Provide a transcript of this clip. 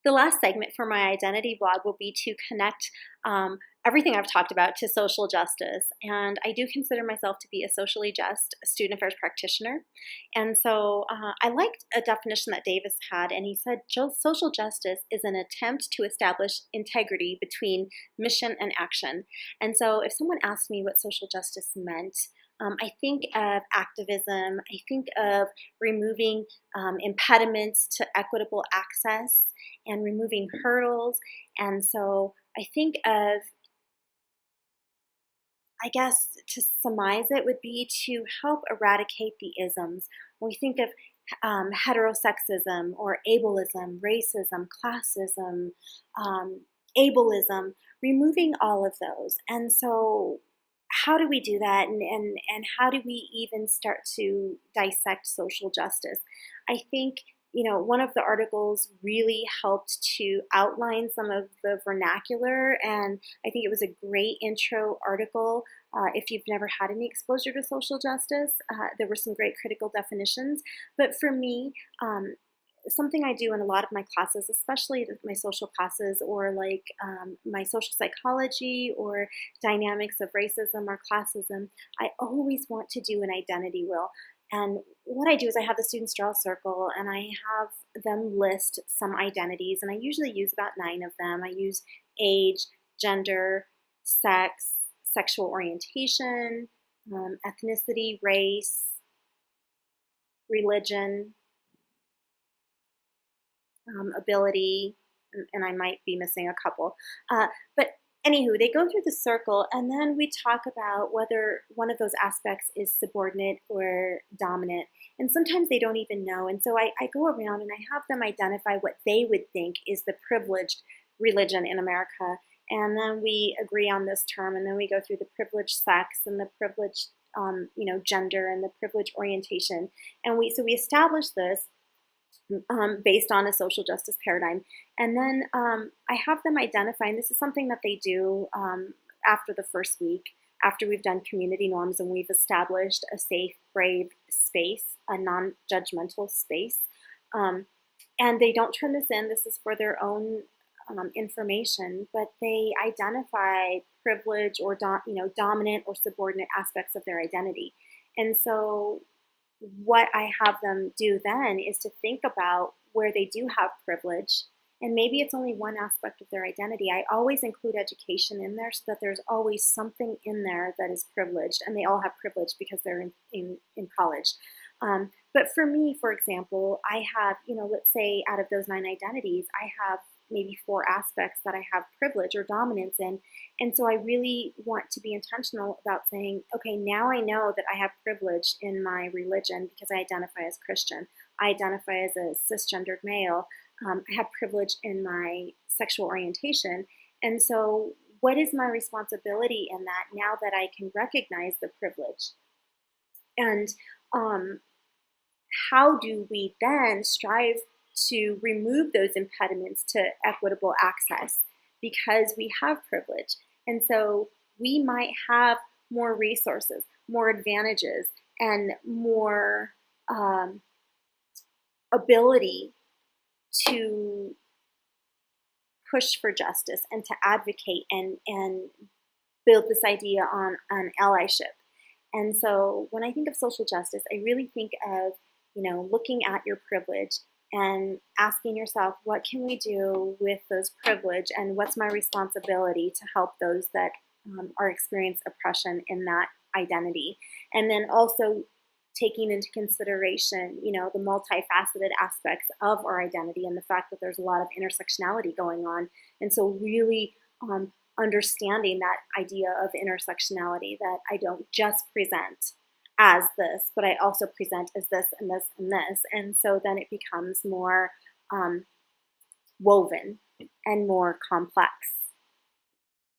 The last segment for my identity vlog will be to connect everything I've talked about to social justice. And I do consider myself to be a socially just student affairs practitioner. And so I liked a definition that Davis had, and he said social justice is an attempt to establish integrity between mission and action. And so if someone asked me what social justice meant, I think of activism, I think of removing impediments to equitable access and removing hurdles. And so I think of, I guess to surmise it would be to help eradicate the isms. When we think of heterosexism or ableism, racism, classism, ableism, removing all of those. And so how do we do that, and how do we even start to dissect social justice? I think, one of the articles really helped to outline some of the vernacular, and I think it was a great intro article. If you've never had any exposure to social justice, there were some great critical definitions. But for me, something I do in a lot of my classes, especially my social classes, or like my social psychology or dynamics of racism or classism, I always want to do an identity wheel. And what I do is I have the students draw a circle and I have them list some identities, and I usually use about 9 of them. I use age, gender, sex, sexual orientation, ethnicity, race, religion, ability, and I might be missing a couple. But anywho, they go through the circle, and then we talk about whether one of those aspects is subordinate or dominant. And sometimes they don't even know. And so I go around and I have them identify what they would think is the privileged religion in America. And then we agree on this term, and then we go through the privileged sex and the privileged, gender and the privileged orientation. And we establish this based on a social justice paradigm. And then I have them identify, and this is something that they do after the first week, after we've done community norms and we've established a safe, brave space, a non-judgmental space. And they don't turn this in. This is for their own information, but they identify privilege or dominant or subordinate aspects of their identity. And so what I have them do then is to think about where they do have privilege, and maybe it's only one aspect of their identity. I always include education in there so that there's always something in there that is privileged, and they all have privilege because they're in college. But for me, for example, I have, let's say out of those 9 identities, I have maybe 4 aspects that I have privilege or dominance in. And so I really want to be intentional about saying, okay, now I know that I have privilege in my religion because I identify as Christian. I identify as a cisgendered male. I have privilege in my sexual orientation. And so what is my responsibility in that now that I can recognize the privilege? And how do we then strive to remove those impediments to equitable access because we have privilege? And so we might have more resources, more advantages, and more ability to push for justice and to advocate and build this idea on allyship. And so when I think of social justice, I really think of, looking at your privilege and asking yourself, what can we do with those privilege, and what's my responsibility to help those that are experiencing oppression in that identity? And then also taking into consideration, the multifaceted aspects of our identity and the fact that there's a lot of intersectionality going on. And so really understanding that idea of intersectionality, that I don't just present as this, but I also present as this and this and this. And so then it becomes more woven and more complex.